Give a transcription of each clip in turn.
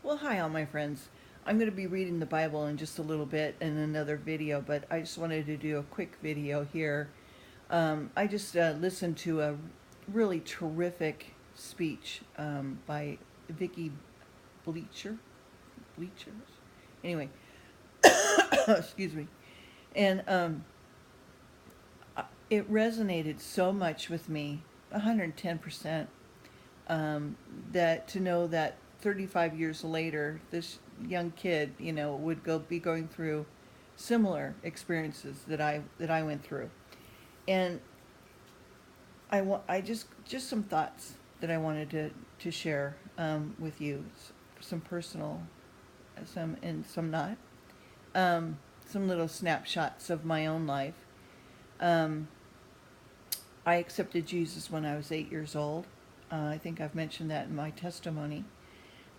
Well, hi, all my friends. I'm going to be reading the Bible in just a little bit in another video, but I just wanted to do a quick video here. I just listened to a really terrific speech by Vicky Bleacher. Bleachers? Anyway, excuse me. And it resonated so much with me, 110%, that to know that 35 years later, this young kid, would be going through similar experiences that I went through, and I just some thoughts that I wanted to share with you, some personal, some and some not, some little snapshots of my own life. Um, I accepted Jesus when I was 8 years old. I think I've mentioned that in my testimony.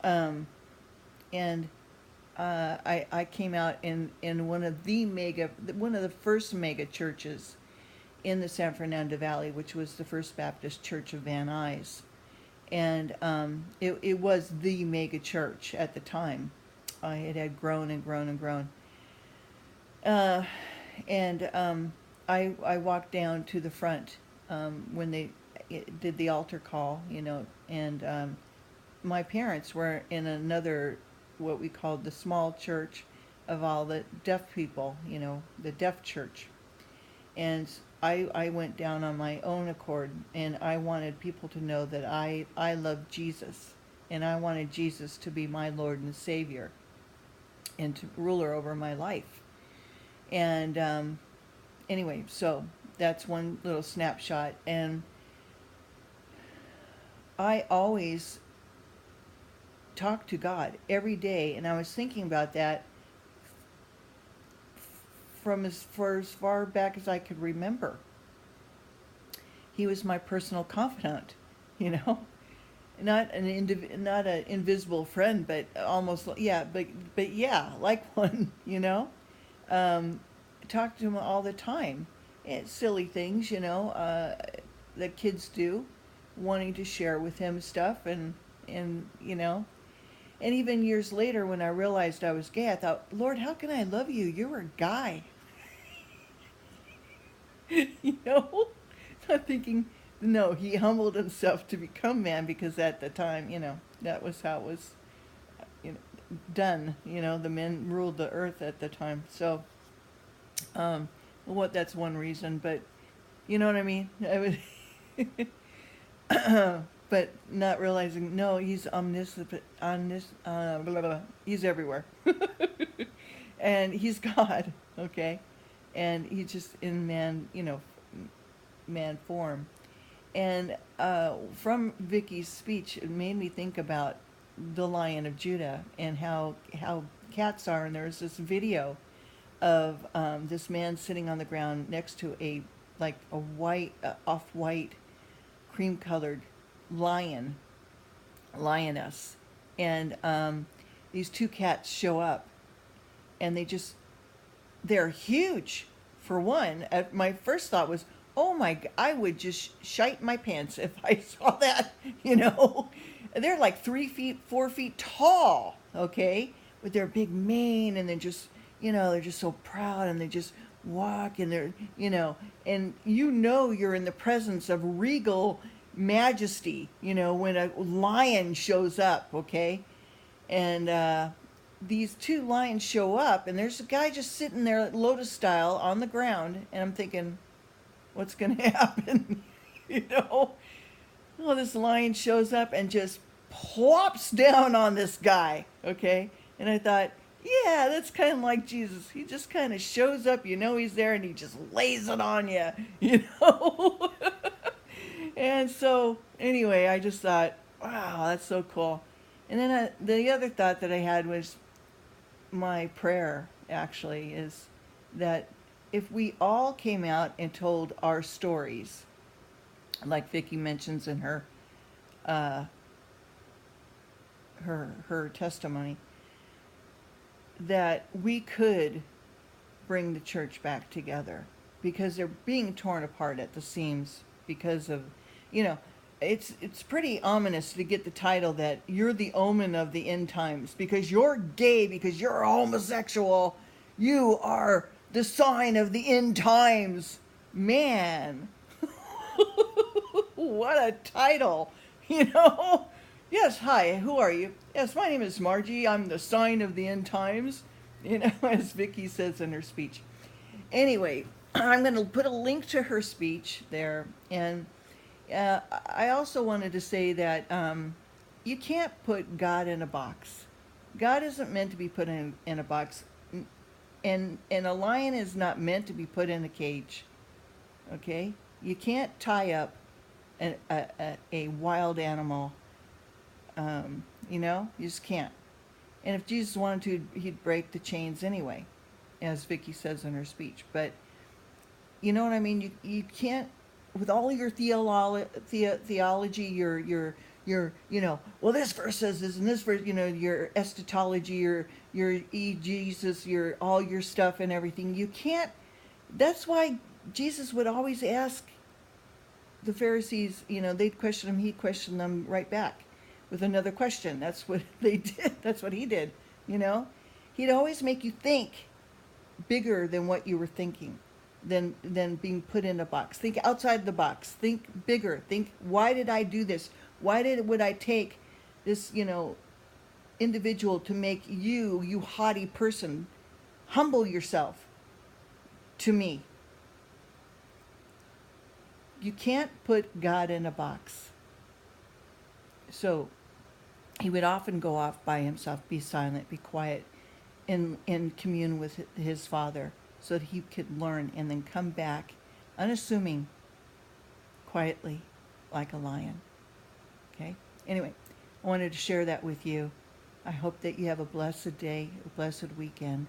Um, and I came out in one of the first mega churches in the San Fernando Valley, which was the First Baptist Church of Van Nuys. And it was the mega church at the time. It had grown and grown and grown. Uh, and I walked down to the front when they did the altar call, and my parents were in another, what we called the small church of all the deaf people, the deaf church. And I went down on my own accord, and I wanted people to know that I loved Jesus, and I wanted Jesus to be my Lord and Savior and to ruler over my life. And anyway, so that's one little snapshot. And I always talk to God every day, and I was thinking about that from as far back as I could remember. He was my personal confidant, you know, not not an invisible friend, but almost, yeah, but yeah, like one, Um, talk to him all the time. It's silly things, that kids do, wanting to share with him stuff, and and even years later, when I realized I was gay, I thought, Lord, how can I love you? You're a guy. you know? Not thinking, no, he humbled himself to become man because at the time, that was how it was you know, done. The men ruled the earth at the time. So, that's one reason, but you know what I mean? I would, but not realizing, no, he's omniscient, blah, blah, blah. He's everywhere. And he's God, okay? And he's just in man, man form. And from Vicky's speech, it made me think about the Lion of Judah and how cats are. And there's this video of this man sitting on the ground next to a white, off-white, cream-colored lioness, and these two cats show up, and they're huge. For one, my first thought was, oh my, I would just shite my pants if I saw that, They're like 3 feet, 4 feet tall, okay, with their big mane, and they're just so proud, and they just walk, and and you're in the presence of regal majesty, when a lion shows up, okay? And these two lions show up, and there's a guy just sitting there lotus style on the ground, and I'm thinking, what's going to happen? Well, this lion shows up and just plops down on this guy, okay? And I thought, yeah, that's kind of like Jesus. He just kind of shows up, he's there, and he just lays it on you, And so, anyway, I just thought, wow, that's so cool. And then the other thought that I had was, my prayer, actually, is that if we all came out and told our stories, like Vicky mentions in uh, her testimony, that we could bring the church back together, because they're being torn apart at the seams because of, you know, it's pretty ominous to get the title that you're the omen of the end times because you're gay, because you're homosexual. You are the sign of the end times. Man, what a title, you know? Yes, hi, who are you? Yes, my name is Margie. I'm the sign of the end times, as Vicky says in her speech. Anyway, I'm going to put a link to her speech there. And I also wanted to say that you can't put God in a box. God isn't meant to be put in a box. And a lion is not meant to be put in a cage. Okay? You can't tie up a wild animal. You just can't. And if Jesus wanted to, he'd break the chains anyway, as Vicky says in her speech. But you know what I mean? You can't, with all your theology, your well, this verse says this and this verse, your eschatology, your Jesus, your all your stuff and everything. You can't. That's why Jesus would always ask the Pharisees, they'd question him, he'd question them right back with another question. That's what they did. That's what he did, He'd always make you think bigger than what you were thinking, than being put in a box. Think outside the box. Think bigger. Think, why did I do this? Would I take this, individual to make you haughty person, humble yourself to me? You can't put God in a box. So he would often go off by himself, be silent, be quiet, and commune with his Father so that he could learn and then come back unassuming, quietly, like a lion. Okay? Anyway, I wanted to share that with you. I hope that you have a blessed day, a blessed weekend.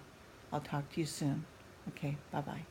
I'll talk to you soon. Okay, bye-bye.